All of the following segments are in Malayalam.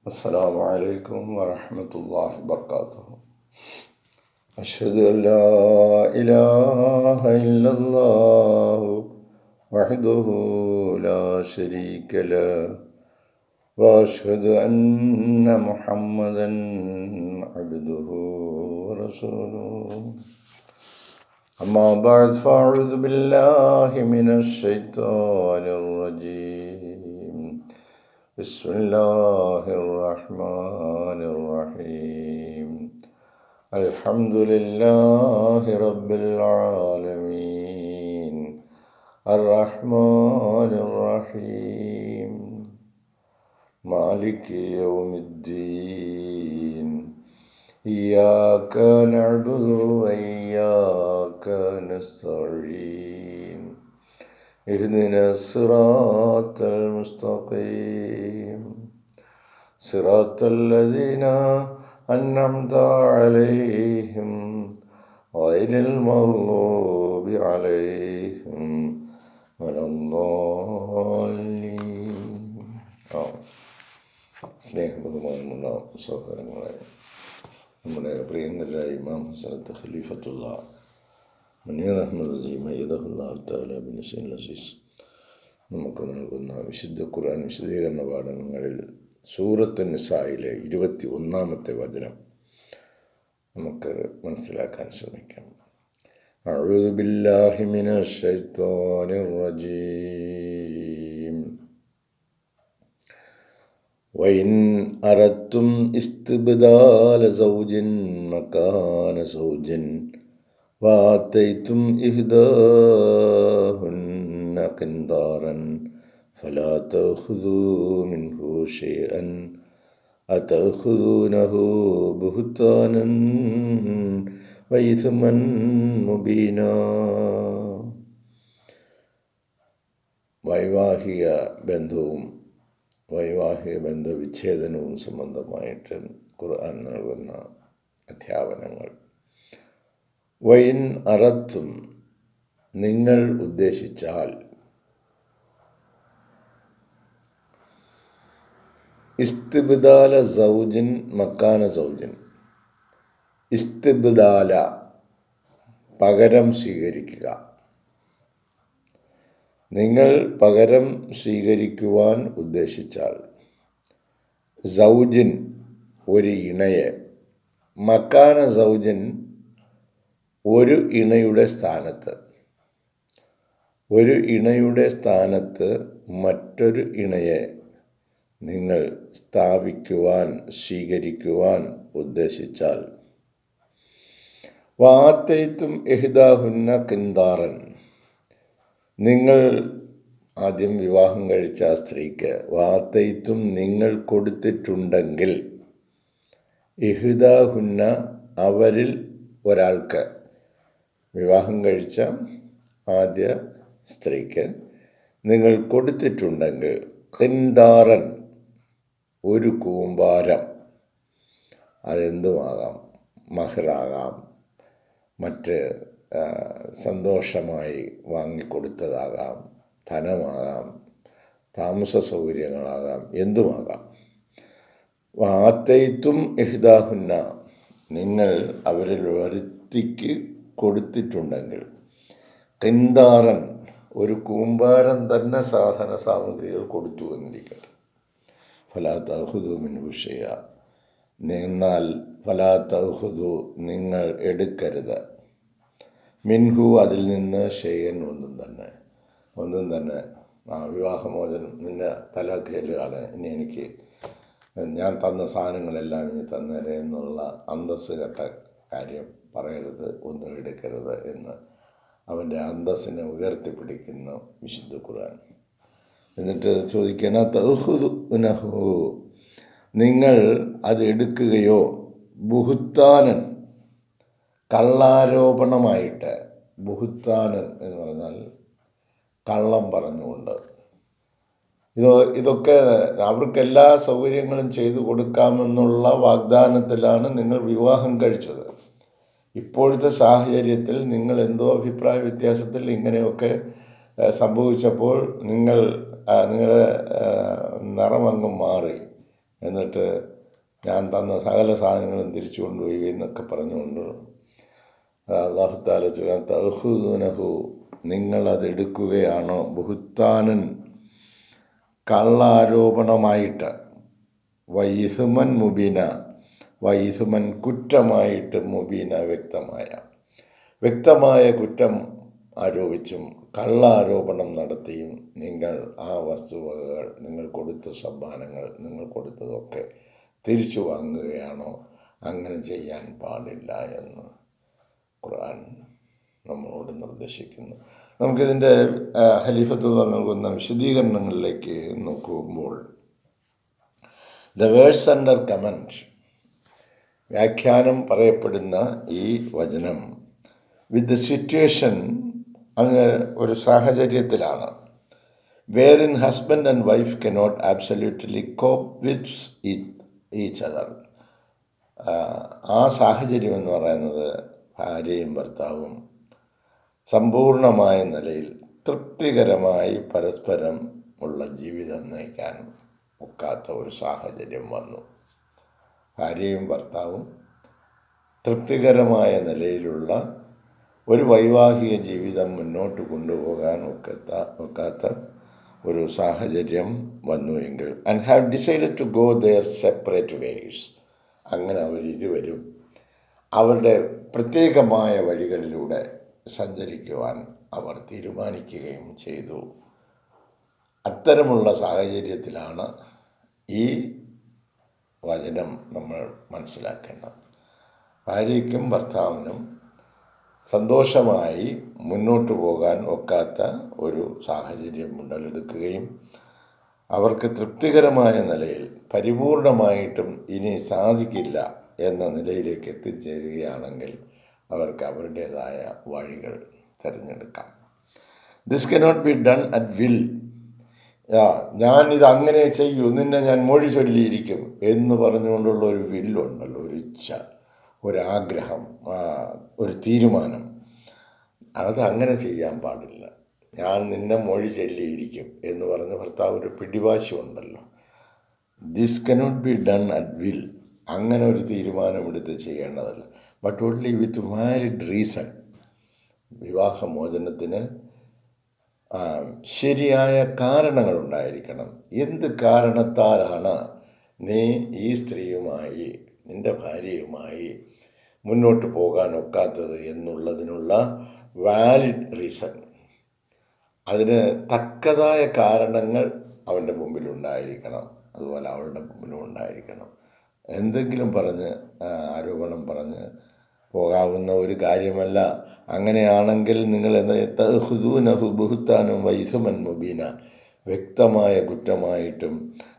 السلام عليكم ورحمة الله وبركاته. أشهد أن لا إله إلا الله وحده لا شريك له وأشهد أن محمدا عبده ورسوله. أما بعد فأعوذ بالله من الشيطان الرجيم. بسم الله الرحمن الرحيم. الحمد لله رب العالمين الرحمن الرحيم مالك يوم الدين. إياك نعبد وإياك نستعين. اهدنا الصراط المستقيم صراط الذين أنعمت عليهم غير المغضوب عليهم ولا الضالين. സ്നേഹബഹുമാനമുള്ള സഹോദരങ്ങളെ, നമ്മുടെ പ്രിയങ്കരായ ഇമാം ഹസരത്ത് ഖലീഫത്തുള്ള മുനീർ അഹമ്മദ് മയ്യദഹുല്ലാഹു തആല ബിൻ ഹുസൈൻ അസീസ് നമുക്ക് നൽകുന്ന വിശുദ്ധ ഖുർആൻ വിശദീകരണ പാഠങ്ങളിൽ സൂറത്ത് നിസായിലെ 21-ാമത്തെ വചനം നമുക്ക് മനസ്സിലാക്കാൻ ശ്രമിക്കാം. അഊദു ബില്ലാഹി മിനശ് ശൈത്വാനിർ റജീം. വഇൻ അറദ്തും ഇസ്തിബ്ദാല സൗജിൻ മകാന സൗജിൻ وآتيتم إحداهن قنطارا فلا تأخذوا منه شيئا أتأخذونه بهتانا وإثما مبينا. വൈവാഹിക ബന്ധവും വൈവാഹിക ബന്ധവിച്ഛേദനവും സംബന്ധമായിട്ട് ഖുർആൻ നൽകുന്ന അധ്യാപനങ്ങൾ. വൈൻ അറത്തും, നിങ്ങൾ ഉദ്ദേശിച്ചാൽ, ഇസ്തിബ്ദാല സൗജിൻ മക്കാന സൗജിൻ. ഇസ്തിബ്ദാല പകരം സ്വീകരിക്കുക. നിങ്ങൾ പകരം സ്വീകരിക്കുവാൻ ഉദ്ദേശിച്ചാൽ, സൗജിൻ ഒരു ഇണയെ, മക്കാന സൗജിൻ ഒരു ഇണയുടെ സ്ഥാനത്ത്, ഒരു ഇണയുടെ സ്ഥാനത്ത് മറ്റൊരു ഇണയെ നിങ്ങൾ സ്ഥാപിക്കുവാൻ സ്വീകരിക്കുവാൻ ഉദ്ദേശിച്ചാൽ, വാത്തയ്ത്തും ഇഹ്ദാഹുന്ന കിന്താറൻ, നിങ്ങൾ ആദ്യം വിവാഹം കഴിച്ച ആ സ്ത്രീക്ക് വാത്തയ്ത്തും നിങ്ങൾ കൊടുത്തിട്ടുണ്ടെങ്കിൽ, ഇഹ്ദാഹുന്ന അവരിൽ ഒരാൾക്ക്, വിവാഹം കഴിച്ച ആദ്യ സ്ത്രീക്ക് നിങ്ങൾ കൊടുത്തിട്ടുണ്ടെങ്കിൽ, ഖിന്താറൻ ഒരു കൂമ്പാരം, അതെന്തുമാകാം, മഹറാകാം, മറ്റ് സന്തോഷമായി വാങ്ങിക്കൊടുത്തതാകാം, ധനമാകാം, താമസ സൗകര്യങ്ങളാകാം, എന്തുമാകാം. വാത്തയ്ത്തും ഇഹ്ദാഹുന്ന, നിങ്ങൾ അവരിൽ ഒരുത്തിക്ക് കൊടുത്തിട്ടുണ്ടെങ്കിൽ, ഖിന്താറൻ ഒരു കൂമ്പാരം തന്നെ സാധന സാമഗ്രികൾ കൊടുത്തു എന്നിരിക്കട്ടെ. ഫലാ തഅഖുദൂ മിൻഹു ശൈഅ, എന്നാൽ ഫലാ തഅഖുദൂ നിങ്ങൾ എടുക്കരുത്, മിൻഹു അതിൽ നിന്ന് ഷൈഅൻ ഒന്നും തന്നെ. വിവാഹമോചനം, നിന്നെ തലാഖേലാണ്, ഇനി എനിക്ക് ഞാൻ തന്ന സാധനങ്ങളെല്ലാം ഇനി തന്നേരെ എന്നുള്ള അന്തസ്സ് കെട്ട കാര്യം പറയരുത്, ഒന്നും എടുക്കരുത് എന്ന് അവൻ്റെ അന്തസ്സിനെ ഉയർത്തിപ്പിടിക്കുന്ന വിശുദ്ധ ഖുർആൻ. എന്നിട്ട് ചോദിക്കണ തഅഖുദൂനഹു, നിങ്ങൾ അത് എടുക്കുകയോ, ബുഹുത്താനൻ കള്ളാരോപണമായിട്ട്, ബുഹുത്താനൻ എന്ന് പറഞ്ഞാൽ കള്ളം പറഞ്ഞുകൊണ്ട്. ഇതൊക്കെ അവർക്കെല്ലാ സൗകര്യങ്ങളും ചെയ്തു കൊടുക്കാമെന്നുള്ള വാഗ്ദാനത്തിലാണ് നിങ്ങൾ വിവാഹം കഴിച്ചത്. ഇപ്പോഴത്തെ സാഹചര്യത്തിൽ നിങ്ങൾ എന്തോ അഭിപ്രായ വ്യത്യാസത്തിൽ ഇങ്ങനെയൊക്കെ സംഭവിച്ചപ്പോൾ നിങ്ങളുടെ നിറമങ്ങ് മാറി. എന്നിട്ട് ഞാൻ തന്ന സകല സാധനങ്ങളും തിരിച്ചു കൊണ്ടുപോയി എന്നൊക്കെ പറഞ്ഞുകൊണ്ട് അല്ലാഹു തആല ചോദിക്കാൻ തഅഖുദൂനഹു, നിങ്ങളതെടുക്കുകയാണോ ബുഹ്താനൻ കള്ളാരോപണമായിട്ട്, വൈസുമൻ മുബീന, വൈസുമൻ കുറ്റമായിട്ട്, മുബീന വ്യക്തമായ കുറ്റം ആരോപിച്ചും കള്ളാരോപണം നടത്തിയും നിങ്ങൾ ആ വസ്തുവകകൾ, നിങ്ങൾ കൊടുത്ത സമ്മാനങ്ങൾ, നിങ്ങൾ കൊടുത്തതൊക്കെ തിരിച്ചു വാങ്ങുകയാണോ? അങ്ങനെ ചെയ്യാൻ പാടില്ല എന്ന് ഖുർആൻ നമ്മളോട് നിർദ്ദേശിക്കുന്നു. നമുക്കിതിൻ്റെ ഖലീഫത്തുള്ള നൽകുന്ന വിശദീകരണങ്ങളിലേക്ക് നോക്കുമ്പോൾ, ദ വേഴ്സ് അണ്ടർ കമൻറ്റ്, വ്യാഖ്യാനം പറയപ്പെടുന്ന ഈ വചനം വിത്ത് ദ സിറ്റുവേഷൻ, അങ്ങ് ഒരു സാഹചര്യത്തിലാണ്, wherein husband and wife cannot absolutely cope with each other. ആ സാഹചര്യം എന്ന് പറയുന്നത് ഭാര്യയും ഭർത്താവും സമ്പൂർണമായ നിലയിൽ തൃപ്തികരമായി പരസ്പരം ഉള്ള ജീവിതം നയിക്കാൻ ഒക്കാത്ത ഒരു സാഹചര്യം വന്നു. ഭാര്യയും ഭർത്താവും തൃപ്തികരമായ നിലയിലുള്ള ഒരു വൈവാഹിക ജീവിതം മുന്നോട്ട് കൊണ്ടുപോകാൻ ഒക്കാത്ത ഒരു സാഹചര്യം വന്നുവെങ്കിൽ, and have decided to go their separate ways, അങ്ങനെ അവരിരുവരും അവരുടെ പ്രത്യേകമായ വഴികളിലൂടെ സഞ്ചരിക്കുവാൻ അവർ തീരുമാനിക്കുകയും ചെയ്തു. അത്തരമുള്ള സാഹചര്യത്തിലാണ് ഈ വചനം നമ്മൾ മനസ്സിലാക്കേണ്ടത്. ഭാര്യയ്ക്കും ഭർത്താവിനും സന്തോഷമായി മുന്നോട്ട് പോകാൻ ഒക്കാത്ത ഒരു സാഹചര്യം ഉടലെടുക്കുകയും അവർക്ക് തൃപ്തികരമായ നിലയിൽ പരിപൂർണമായിട്ടും ഇനി സാധിക്കില്ല എന്ന നിലയിലേക്ക് എത്തിച്ചേരുകയാണെങ്കിൽ അവർക്ക് അവരുടേതായ വഴികൾ തിരഞ്ഞെടുക്കാം. This cannot be done at will. ഞാനിത് അങ്ങനെ ചെയ്യൂ, നിന്നെ ഞാൻ മൊഴി ചൊല്ലിയിരിക്കും എന്ന് പറഞ്ഞുകൊണ്ടുള്ള ഒരു വില്ലുണ്ടല്ലോ, ഒരു ഇച്ഛ, ഒരാഗ്രഹം, ഒരു തീരുമാനം, അത് അങ്ങനെ ചെയ്യാൻ പാടില്ല. ഞാൻ നിന്നെ മൊഴി ചൊല്ലിയിരിക്കും എന്ന് പറഞ്ഞ ഭർത്താവ് ഒരു പിടിവാശി ഉണ്ടല്ലോ. This cannot be done at will. അങ്ങനെ ഒരു തീരുമാനമെടുത്ത് ചെയ്യേണ്ടതല്ല. But only with valid reason. വിവാഹമോചനത്തിന് ശരിയായ കാരണങ്ങളുണ്ടായിരിക്കണം. എന്ത് കാരണത്താലാണ് നീ ഈ സ്ത്രീയുമായി, നിൻ്റെ ഭാര്യയുമായി മുന്നോട്ട് പോകാൻ ഒക്കാത്തത് എന്നുള്ളതിനുള്ള വാലിഡ് റീസൺ, അതിന് തക്കതായ കാരണങ്ങൾ അവൻ്റെ മുമ്പിലുണ്ടായിരിക്കണം, അതുപോലെ അവളുടെ മുമ്പിലും ഉണ്ടായിരിക്കണം. എന്തെങ്കിലും പറഞ്ഞ് ആരോപണം പറഞ്ഞ് പോകാവുന്ന ഒരു കാര്യമല്ല. അങ്ങനെയാണെങ്കിൽ നിങ്ങൾ തഅഖുദൂനഹു ബുഹ്താനം വൈസുമൻ മുബീന, വ്യക്തമായ കുറ്റമായിട്ടും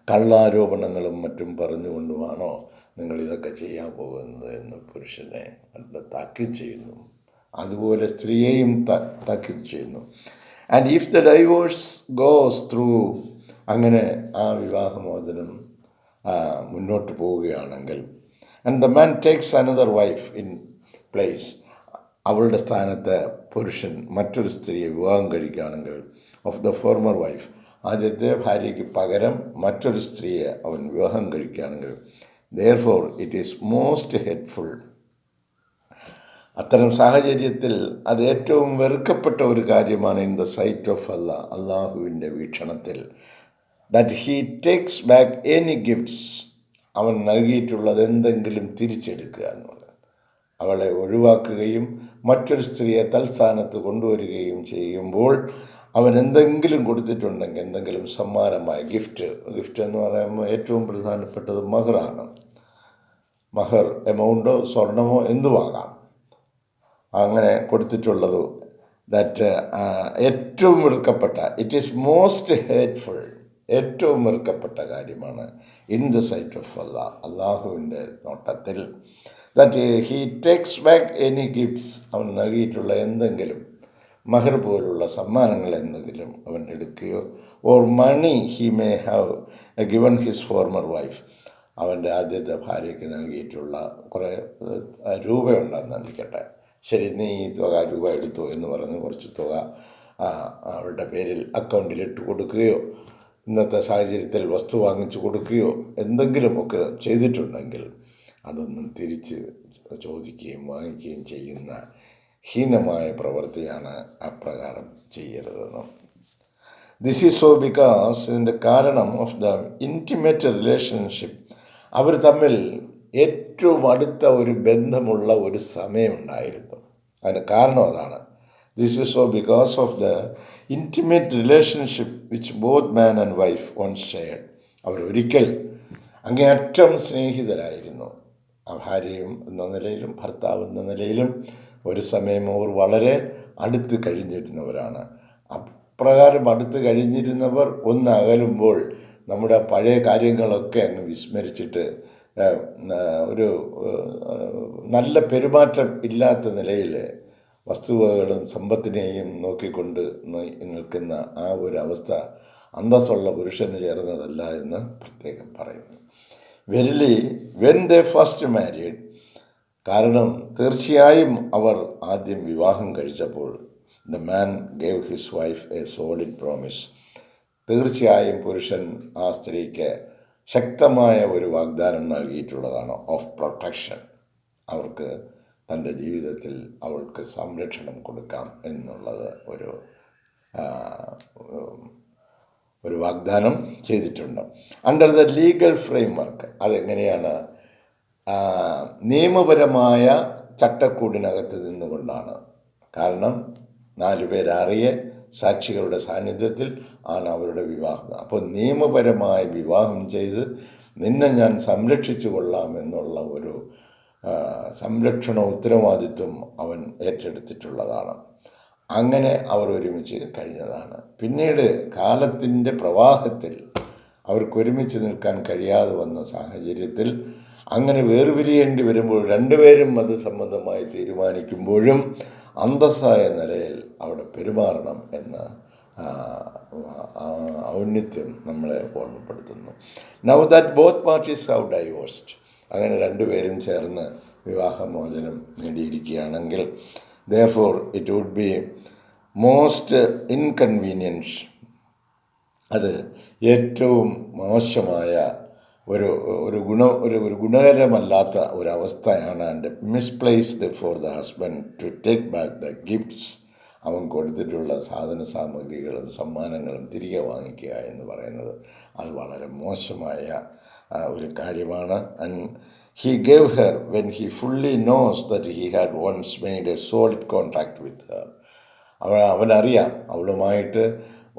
കള്ളാരോപണങ്ങളും മറ്റും പറഞ്ഞുകൊണ്ടുമാണോ നിങ്ങളിതൊക്കെ ചെയ്യാൻ പോകുന്നത് എന്ന് പുരുഷനെ താക്കീത് ചെയ്യുന്നു. അതുപോലെ സ്ത്രീയെയും താക്കീത് ചെയ്യുന്നു. And if the divorce goes through, അങ്ങനെ ആ വിവാഹമോചനം മുന്നോട്ട് പോവുകയാണെങ്കിൽ, and the man takes another wife in place, അവളുടെ സ്ഥാനത്ത് പുരുഷൻ മറ്റൊരു സ്ത്രീയെ വിവാഹം കഴിക്കുകയാണെങ്കിൽ, ഓഫ് ദ ഫോർമർ വൈഫ്, ആദ്യത്തെ ഭാര്യയ്ക്ക് പകരം മറ്റൊരു സ്ത്രീയെ അവൻ വിവാഹം കഴിക്കുകയാണെങ്കിൽ, therefore it is most hateful. അത്തരം സാഹചര്യത്തിൽ അത് ഏറ്റവും വെറുക്കപ്പെട്ട ഒരു കാര്യമാണ് in the sight of Allah, അള്ളാഹുവിൻ്റെ വീക്ഷണത്തിൽ, that he takes back any gifts, അവൻ നൽകിയിട്ടുള്ളത് എന്തെങ്കിലും തിരിച്ചെടുക്കുക എന്നുള്ളത്. അവളെ ഒഴിവാക്കുകയും മറ്റൊരു സ്ത്രീയെ തൽസ്ഥാനത്ത് കൊണ്ടുവരികയും ചെയ്യുമ്പോൾ അവൻ എന്തെങ്കിലും കൊടുത്തിട്ടുണ്ടെങ്കിൽ, എന്തെങ്കിലും സമ്മാനമായ ഗിഫ്റ്റ് എന്ന് പറയുമ്പോൾ ഏറ്റവും പ്രധാനപ്പെട്ടത് മഹറാണ്. മഹർ എമൗണ്ടോ സ്വർണമോ എന്തുമാകാം, അങ്ങനെ കൊടുത്തിട്ടുള്ളത് ദാറ്റ് ഏറ്റവും വെറുക്കപ്പെട്ട, ഇറ്റ് ഈസ് മോസ്റ്റ് ഹേറ്റ്ഫുൾ, ഏറ്റവും വെറുക്കപ്പെട്ട കാര്യമാണ് in the sight of Allah, അള്ളാഹുവിൻ്റെ നോട്ടത്തിൽ. That he takes back any gifts, അവൻ നൽകിയിട്ടുള്ള എന്തെങ്കിലും മഹർ പോലുള്ള സമ്മാനങ്ങൾ എന്തെങ്കിലും അവൻ എടുക്കുകയോ, or money he may have given his former wife, അവൻ്റെ ആദ്യത്തെ ഭാര്യയ്ക്ക് നൽകിയിട്ടുള്ള കുറേ രൂപയുണ്ടെന്നിരിക്കട്ടെ, ശരി നീ ഈ രൂപ എടുത്തു എന്ന് പറഞ്ഞ് കുറച്ച് തുക അവളുടെ പേരിൽ അക്കൗണ്ടിലിട്ട് കൊടുക്കുകയോ ഇന്നത്തെ സാഹചര്യത്തിൽ വസ്തു വാങ്ങിച്ചു കൊടുക്കുകയോ എന്തെങ്കിലുമൊക്കെ ചെയ്തിട്ടുണ്ടെങ്കിൽ അതൊന്നും തിരിച്ച് ചോദിക്കുകയും വാങ്ങിക്കുകയും ചെയ്യുന്ന ഹീനമായ പ്രവൃത്തിയാണ് അപ്രകാരം ചെയ്യരുതെന്നും. ദിസ് ഈസ് സോ ബിക്കോസ് ഇതിൻ്റെ കാരണം ഓഫ് ദ ഇൻറ്റിമേറ്റ് റിലേഷൻഷിപ്പ്, അവർ തമ്മിൽ ഏറ്റവും അടുത്ത ഒരു ബന്ധമുള്ള ഒരു സമയമുണ്ടായിരുന്നു. അതിന് കാരണം അതാണ്. This is so because of the intimate relationship which both man and wife once shared. അവരൊരിക്കൽ അങ്ങേയറ്റം സ്നേഹിതരായിരുന്നു. ഭാര്യയും എന്ന നിലയിലും ഭർത്താവ് എന്ന നിലയിലും ഒരു സമയം അവർ വളരെ അടുത്ത് കഴിഞ്ഞിരുന്നവരാണ്. അപ്രകാരം അടുത്ത് കഴിഞ്ഞിരുന്നവർ ഒന്ന് അകലുമ്പോൾ നമ്മുടെ പഴയ കാര്യങ്ങളൊക്കെ അങ്ങ് വിസ്മരിച്ചിട്ട് ഒരു നല്ല പെരുമാറ്റം ഇല്ലാത്ത നിലയിൽ വസ്തുവകളും സമ്പത്തിനെയും നോക്കിക്കൊണ്ട് നിൽക്കുന്ന ആ ഒരു അവസ്ഥ അന്തസ്സുള്ള പുരുഷന് ചേർന്നതല്ല എന്ന് പ്രത്യേകം പറയുന്നു. Verily when they first married, കാരണം തീർച്ചയായും അവർ ആദ്യം വിവാഹം കഴിച്ചപ്പോൾ the man gave his wife A solid promise. തീർച്ചയായും പുരുഷൻ ആ സ്ത്രീക്ക് ശക്തമായ ഒരു വാഗ്ദാനം നൽകിയിട്ടുള്ളതാണ് ഓഫ് പ്രൊട്ടക്ഷൻ. അവർക്ക് തൻ്റെ ജീവിതത്തിൽ അവൾക്ക് സംരക്ഷണം കൊടുക്കാം എന്നുള്ളത് ഒരു വാഗ്ദാനം ചെയ്തിട്ടുണ്ട്. Under the legal frame work, അതെങ്ങനെയാണ്? നിയമപരമായ ചട്ടക്കൂടിനകത്ത് നിന്നുകൊണ്ടാണ്. കാരണം 4 പേരറിയെ സാക്ഷികളുടെ സാന്നിധ്യത്തിൽ ആണ് അവരുടെ വിവാഹം. അപ്പോൾ നിയമപരമായി വിവാഹം ചെയ്ത് നിന്നെ ഞാൻ സംരക്ഷിച്ചു കൊള്ളാം എന്നുള്ള ഒരു സംരക്ഷണ ഉത്തരവാദിത്വം അവൻ ഏറ്റെടുത്തിട്ടുള്ളതാണ്. അങ്ങനെ അവർ ഒരുമിച്ച് കഴിഞ്ഞതാണ്. പിന്നീട് കാലത്തിൻ്റെ പ്രവാഹത്തിൽ അവർക്കൊരുമിച്ച് നിൽക്കാൻ കഴിയാതെ വന്ന സാഹചര്യത്തിൽ അങ്ങനെ വേർപിരിയേണ്ടി വരുമ്പോൾ രണ്ടുപേരും അത് സംബന്ധമായി തീരുമാനിക്കുമ്പോഴും അന്തസ്സായ നിലയിൽ അവിടെ പെരുമാറണം എന്ന ഔന്നത്യം നമ്മളെ ഓർമ്മപ്പെടുത്തുന്നു. Now that both parties have divorced, അങ്ങനെ രണ്ടുപേരും ചേർന്ന് വിവാഹമോചനം നേടിയിരിക്കുകയാണെങ്കിൽ therefore it would be most inconvenient, അത് ഏറ്റവും മോശമായ ഒരു ഗുണകരമല്ലാത്ത ഒരവസ്ഥയാണ്. And misplaced for the husband to take back the gifts, അവൻ കൊടുത്തിട്ടുള്ള സാധന സാമഗ്രികളും സമ്മാനങ്ങളും തിരികെ വാങ്ങിക്കുക എന്ന് പറയുന്നത് അത് വളരെ മോശമായ ഒരു കാര്യമാണ്. And he gave her when he fully knows that he had once made a solid contract with her. അവനറിയാം അവളുമായിട്ട്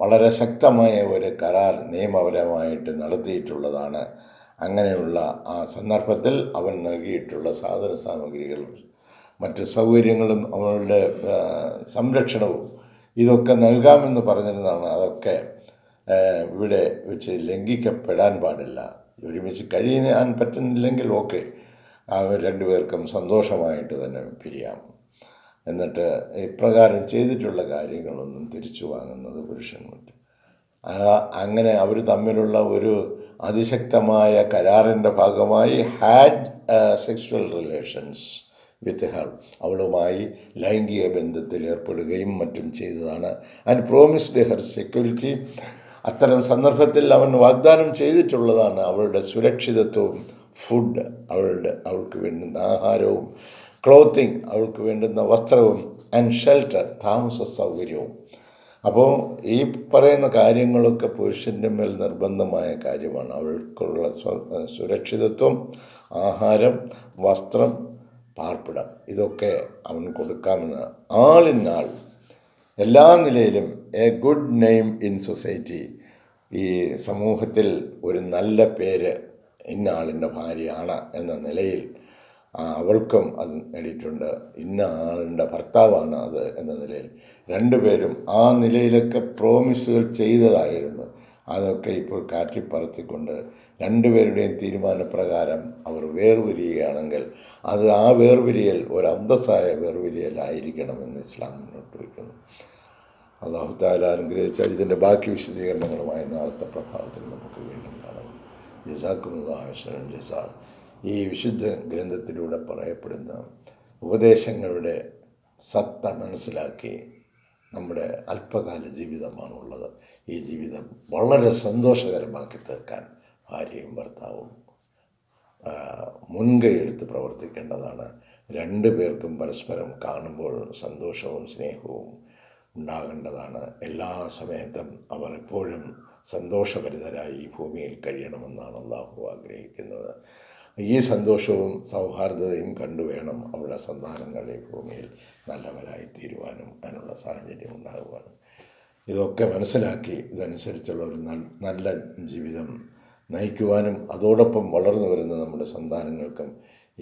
വളരെ ശക്തമായ ഒരു കരാർ നിയമപരമായിട്ട് നടത്തിയിട്ടുള്ളതാണ്. അങ്ങനെയുള്ള ആ സന്ദർഭത്തിൽ അവൻ നൽകിയിട്ടുള്ള സാധന സാമഗ്രികളും മറ്റ് സൗകര്യങ്ങളും അവളുടെ സംരക്ഷണവും ഇതൊക്കെ നൽകാമെന്ന് പറഞ്ഞിരുന്നതാണ്. അതൊക്കെ ഇവിടെ വെച്ച് ലംഘിക്കപ്പെടാൻ പാടില്ല. ഒരുമിച്ച് കഴിയാൻ പറ്റുന്നില്ലെങ്കിൽ ഓക്കെ, അവർ രണ്ടുപേർക്കും സന്തോഷമായിട്ട് തന്നെ പിരിയാം. എന്നിട്ട് ഇപ്രകാരം ചെയ്തിട്ടുള്ള കാര്യങ്ങളൊന്നും തിരിച്ചു വാങ്ങുന്നത് പുരുഷന്മാർ. അങ്ങനെ അവർ തമ്മിലുള്ള ഒരു അതിശക്തമായ കരാറിൻ്റെ ഭാഗമായി had sexual relations with her, അവളുമായി ലൈംഗിക ബന്ധത്തിൽ ഏർപ്പെടുകയും മറ്റും ചെയ്തതാണ്. ആൻഡ് പ്രോമിസ്ഡ് ഹർ സെക്യൂരിറ്റി, അത്തരം സന്ദർഭത്തിൽ അവൻ വാഗ്ദാനം ചെയ്തിട്ടുള്ളതാണ് അവളുടെ സുരക്ഷിതത്വവും, ഫുഡ് അവൾക്ക് വേണ്ടുന്ന ആഹാരവും, ക്ലോത്തിങ് അവൾക്ക് വേണ്ടുന്ന വസ്ത്രവും, ആൻഡ് ഷെൽട്ടർ താമസ സൗകര്യവും. അപ്പോൾ ഈ പറയുന്ന കാര്യങ്ങളൊക്കെ പുരുഷൻ്റെ മേൽ നിർബന്ധമായ കാര്യമാണ്. അവൾക്കുള്ള സുരക്ഷിതത്വം, ആഹാരം, വസ്ത്രം, പാർപ്പിടം, ഇതൊക്കെ അവൻ കൊടുക്കാമെന്ന്. ആളിനാൾ എല്ലാ നിലയിലും A good name in society, ഈ സമൂഹത്തിൽ ഒരു നല്ല പേര് ഇന്ന ആളിൻ്റെ ഭാര്യയാണ് എന്ന നിലയിൽ അവൾക്കും അത് നേടിയിട്ടുണ്ട്. ഇന്ന ആളിൻ്റെ ഭർത്താവാണ് അത് എന്ന നിലയിൽ രണ്ടുപേരും ആ നിലയിലൊക്കെ പ്രോമിസുകൾ ചെയ്തതായിരുന്നു. അതൊക്കെ ഇപ്പോൾ കാറ്റിപ്പറത്തിക്കൊണ്ട് രണ്ടുപേരുടെയും തീരുമാനപ്രകാരം അവർ വേർപിരിയുകയാണെങ്കിൽ അത് ആ വേർപിരിയൽ ഒരു അന്തസ്സായ വേർപിരിയലായിരിക്കണമെന്ന് ഇസ്ലാം മുന്നോട്ട് വയ്ക്കുന്നു. അല്ലാഹു തആല അനുഗ്രഹിച്ചാൽ ഇതിൻ്റെ ബാക്കി വിശദീകരണങ്ങളുമായി നാളത്തെ പ്രഭാതത്തിൽ നമുക്ക് വീണ്ടും കാണാം. ജസാക്കുമുല്ലാഹു ഖൈറൻ ജസാ. ഈ വിശുദ്ധ ഗ്രന്ഥത്തിലൂടെ പറയപ്പെടുന്ന ഉപദേശങ്ങളുടെ സത്ത മനസ്സിലാക്കി നമ്മുടെ അല്പകാല ജീവിതമാണുള്ളത്. ഈ ജീവിതം വളരെ സന്തോഷകരമാക്കി തീർക്കാൻ ഭാര്യയും ഭർത്താവും മുൻകൈ എടുത്ത് പ്രവർത്തിക്കേണ്ടതാണ്. രണ്ടു പേർക്കും പരസ്പരം കാണുമ്പോൾ സന്തോഷവും സ്നേഹവും ഉണ്ടാകേണ്ടതാണ്. എല്ലാ സമയത്തും അവർ എപ്പോഴും സന്തോഷഭരിതരായി ഈ ഭൂമിയിൽ കഴിയണമെന്നാണ് അള്ളാഹു ആഗ്രഹിക്കുന്നത്. ഈ സന്തോഷവും സൗഹാർദ്ദതയും കണ്ടുവേണം അവരുടെ സന്താനങ്ങൾ ഈ ഭൂമിയിൽ നല്ലവരായി തീരുവാനും അതിനുള്ള സാഹചര്യം ഉണ്ടാകുവാനും. ഇതൊക്കെ മനസ്സിലാക്കി ഇതനുസരിച്ചുള്ള ഒരു നല്ല ജീവിതം നയിക്കുവാനും അതോടൊപ്പം വളർന്നു വരുന്ന നമ്മുടെ സന്താനങ്ങൾക്കും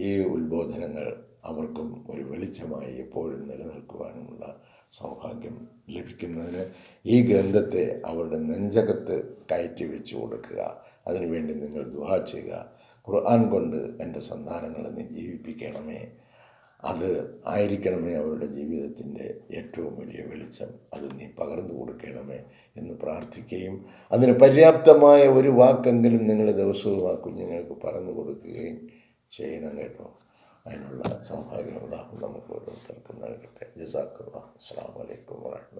ഈ ഉത്ബോധനങ്ങൾ അവർക്കും ഒരു വെളിച്ചമായി എപ്പോഴും നിലനിൽക്കുവാനുമുള്ള സൗഭാഗ്യം ലഭിക്കുന്നതിന് ഈ ഗ്രന്ഥത്തെ അവരുടെ നെഞ്ചകത്ത് കയറ്റി വെച്ച് കൊടുക്കുക. അതിനുവേണ്ടി നിങ്ങൾ ദുആ ചെയ്യുക. ഖുർആൻ കൊണ്ട് എൻ്റെ സന്താനങ്ങളെ നീ ജീവിപ്പിക്കണമേ, അത് ആയിരിക്കണമേ അവരുടെ ജീവിതത്തിൻ്റെ ഏറ്റവും വലിയ വെളിച്ചം, അത് നീ പകർന്നു കൊടുക്കണമേ എന്ന് പ്രാർത്ഥിക്കുകയും അതിന് പര്യാപ്തമായ ഒരു വാക്കെങ്കിലും നിങ്ങൾ ദിവസവും ആ കുഞ്ഞുങ്ങൾക്ക് പറഞ്ഞു കൊടുക്കുകയും ചെയ്യണം കേട്ടോ. അതിനുള്ള സൗഭാഗ്യം അല്ലാഹു നമുക്ക് ഓരോരുത്തർക്കും നൽകട്ടെ. ജസാക്കല്ലാഹ്. അസ്സലാമു അലൈക്കും വറഹ്മത്തുള്ളാഹി.